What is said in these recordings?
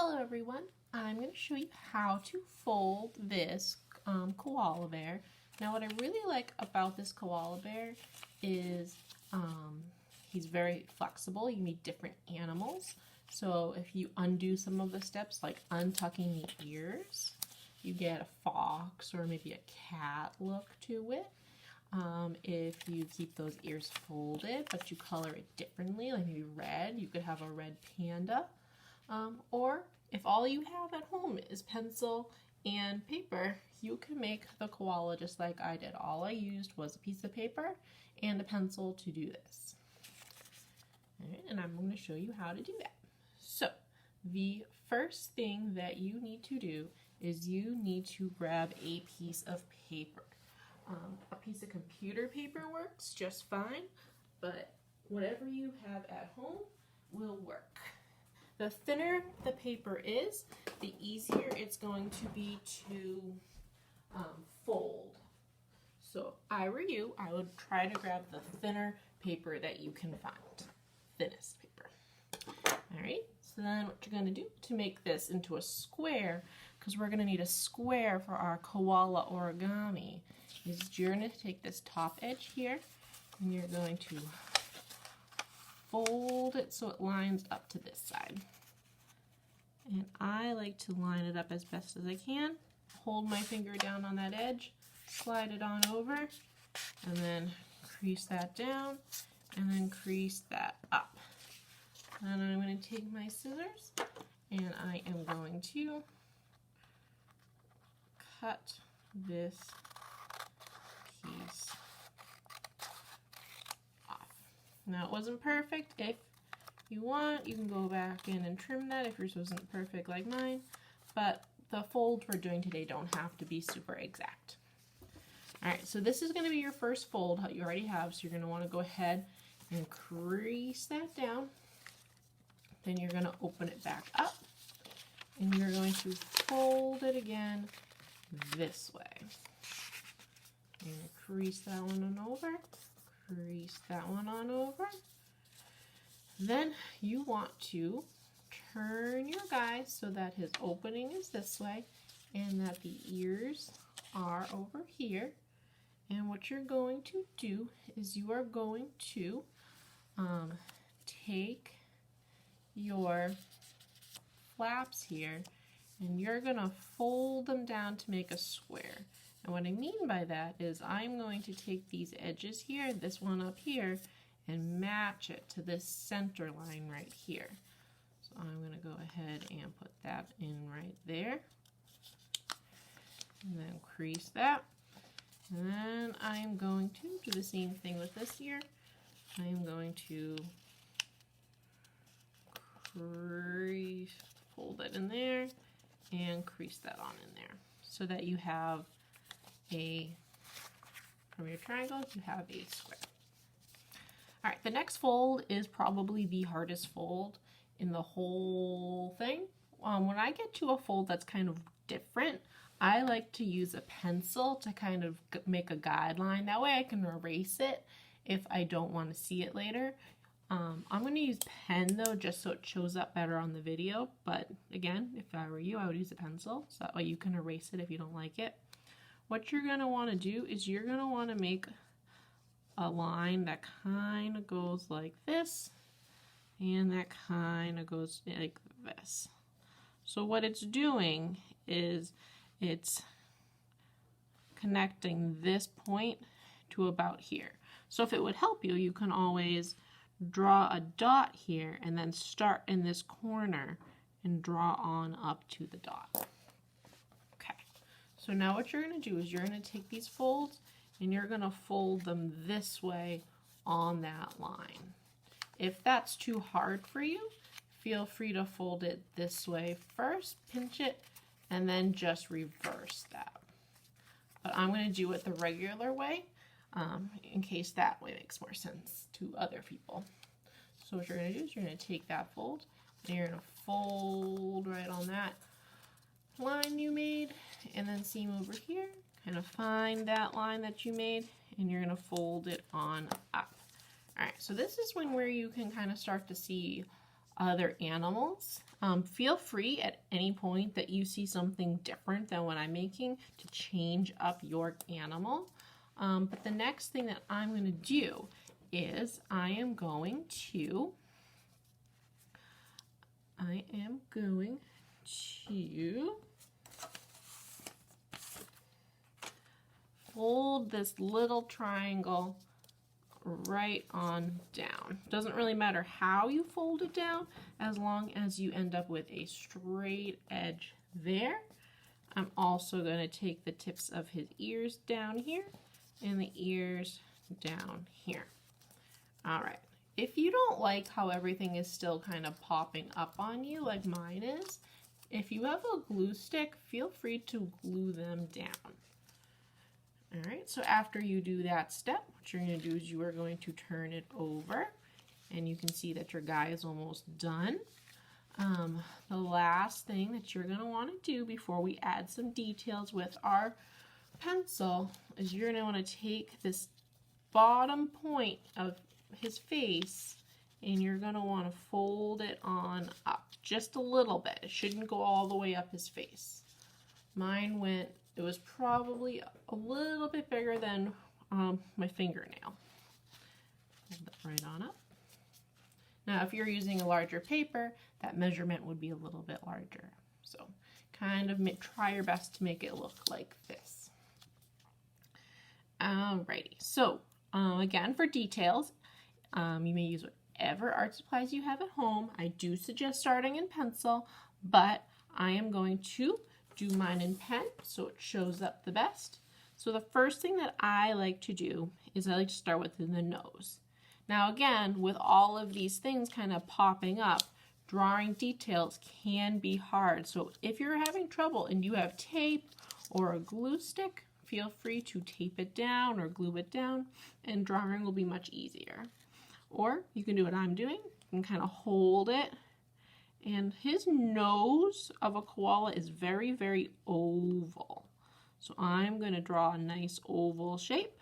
Hello everyone, I'm going to show you how to fold this koala bear. Now what I really like about this koala bear is he's very flexible. You can make different animals. So if you undo some of the steps like untucking the ears, you get a fox or maybe a cat look to it. If you keep those ears folded but you color it differently, like maybe red, you could have a red panda. Or if all you have at home is pencil and paper, you can make the koala just like I did. All I used was a piece of paper and a pencil to do this. All right, and I'm going to show you how to do that. So the first thing that you need to do is you need to grab a piece of paper. A piece of computer paper works just fine, but whatever you have at home will work. The thinner the paper is, the easier it's going to be to fold. So if I were you, I would try to grab the thinner paper that you can find. Thinnest paper. Alright, so then what you're going to do to make this into a square, because we're going to need a square for our koala origami, is you're going to take this top edge here and you're going to fold it so it lines up to this side. And I like to line it up as best as I can. Hold my finger down on that edge, slide it on over, and then crease that down, and then crease that up. And I'm going to take my scissors and I am going to cut this piece off. Now it wasn't perfect. If you want, you can go back in and trim that if yours wasn't perfect like mine, but the folds we're doing today don't have to be super exact. Alright, so this is going to be your first fold you already have, so you're going to want to go ahead and crease that down. Then you're going to open it back up, and you're going to fold it again this way. And crease that one on over, crease that one on over. Then you want to turn your guy so that his opening is this way and that the ears are over here. And what you're going to do is you are going to take your flaps here and you're going to fold them down to make a square. And what I mean by that is I'm going to take these edges here, this one up here, and match it to this center line right here. So I'm going to go ahead and put that in right there. And then crease that. And then I'm going to do the same thing with this here. I'm going to crease, fold it in there, and crease that on in there. So that you have from your triangle, you have a square. Alright, the next fold is probably the hardest fold in the whole thing. When I get to a fold that's kind of different, I like to use a pencil to kind of make a guideline. That way I can erase it if I don't want to see it later. I'm going to use pen though, just so it shows up better on the video. But again, if I were you, I would use a pencil, so that way you can erase it if you don't like it. What you're going to want to do is you're going to want to make a line that kind of goes like this, and that kind of goes like this. So what it's doing is it's connecting this point to about here. So if it would help you, you can always draw a dot here and then start in this corner and draw on up to the dot. Okay, so now what you're going to do is you're going to take these folds and you're going to fold them this way on that line. If that's too hard for you, feel free to fold it this way first, pinch it, and then just reverse that. But I'm going to do it the regular way in case that way makes more sense to other people. So what you're going to do is you're going to take that fold and you're going to fold right on that line you made, and then seam over here, kind of find that line that you made, and you're going to fold it on up. Alright, so this is where you can kind of start to see other animals. Feel free at any point that you see something different than what I'm making to change up your animal. But the next thing that I'm going to do is I am going to fold this little triangle right on down. Doesn't really matter how you fold it down as long as you end up with a straight edge there. I'm also going to take the tips of his ears down here and the ears down here. All right. If you don't like how everything is still kind of popping up on you like mine is, if you have a glue stick, feel free to glue them down. All right, so after you do that step, what you're going to do is you are going to turn it over, and you can see that your guy is almost done. The last thing that you're going to want to do before we add some details with our pencil is you're going to want to take this bottom point of his face and you're going to want to fold it on up just a little bit. It shouldn't go all the way up his face. Mine went, it was probably a little bit bigger than my fingernail. Hold that right on up. Now, if you're using a larger paper, that measurement would be a little bit larger. So kind of try your best to make it look like this. Alrighty, so again, for details, you may use whatever art supplies you have at home. I do suggest starting in pencil, but I am going to do mine in pen so it shows up the best. So the first thing that I like to do is I like to start with the nose. Now again, with all of these things kind of popping up, drawing details can be hard. So if you're having trouble and you have tape or a glue stick, feel free to tape it down or glue it down and drawing will be much easier. Or you can do what I'm doing. You can kind of hold it. And his nose of a koala is very, very oval. So I'm going to draw a nice oval shape.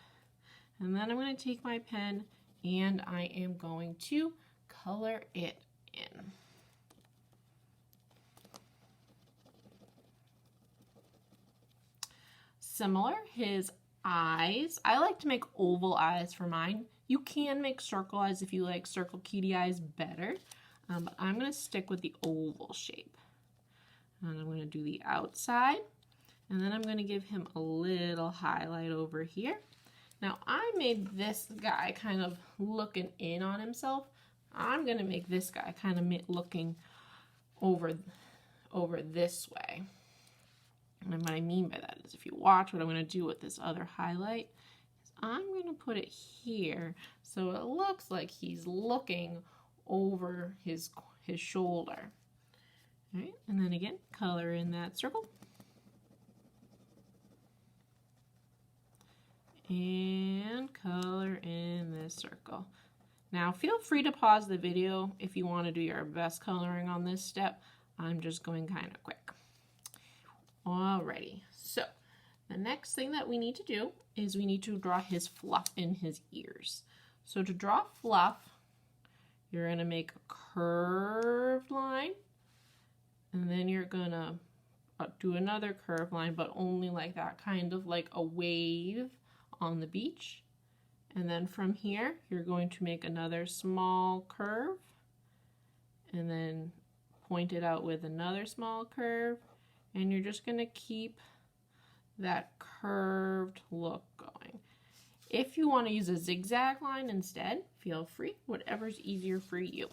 And then I'm going to take my pen and I am going to color it in. Similar, his eyes. I like to make oval eyes for mine. You can make circle eyes if you like circle kitty eyes better, but I'm going to stick with the oval shape. And I'm going to do the outside, and then I'm going to give him a little highlight over here. Now I made this guy kind of looking in on himself. I'm going to make this guy kind of looking over this way. And what I mean by that is if you watch what I'm going to do with this other highlight, is I'm going to put it here so it looks like he's looking over his shoulder. All right, and then again, color in that circle. And color in this circle. Now feel free to pause the video if you want to do your best coloring on this step. I'm just going kind of quick. Alrighty, so the next thing that we need to do is we need to draw his fluff in his ears. So to draw fluff, you're going to make a curved line, and then you're going to do another curved line, but only like that, kind of like a wave on the beach. And then from here, you're going to make another small curve, and then point it out with another small curve, and you're just going to keep that curved look going. If you want to use a zigzag line instead, feel free, whatever's easier for you.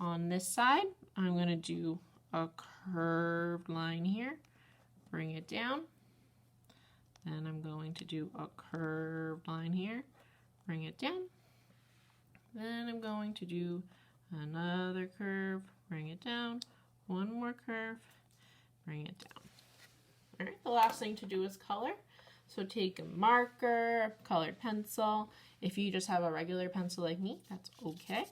On this side, I'm going to do a curved line here, bring it down. Then I'm going to do a curved line here, bring it down. Then I'm going to do another curve, bring it down, one more curve, bring it down. All right, the last thing to do is color. So take a marker, a colored pencil. If you just have a regular pencil like me, that's okay.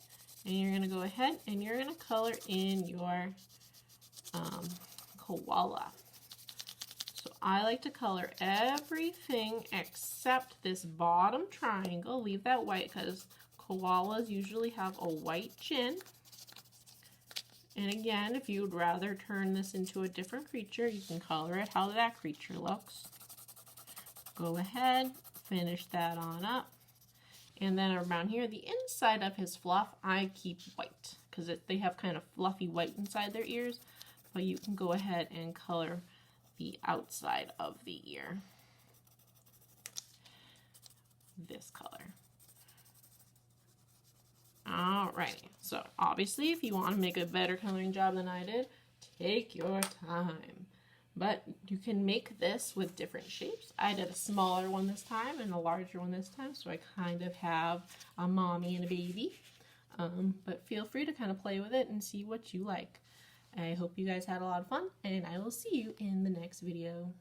And you're gonna go ahead and you're gonna color in your koala. So I like to color everything except this bottom triangle. Leave that white because koalas usually have a white chin. And again, if you would rather turn this into a different creature, you can color it how that creature looks. Go ahead, finish that on up. And then around here, the inside of his fluff, I keep white because they have kind of fluffy white inside their ears. But you can go ahead and color the outside of the ear this color. Alrighty, so obviously if you want to make a better coloring job than I did, take your time. But you can make this with different shapes. I did a smaller one this time and a larger one this time, so I kind of have a mommy and a baby. But feel free to kind of play with it and see what you like. I hope you guys had a lot of fun, and I will see you in the next video.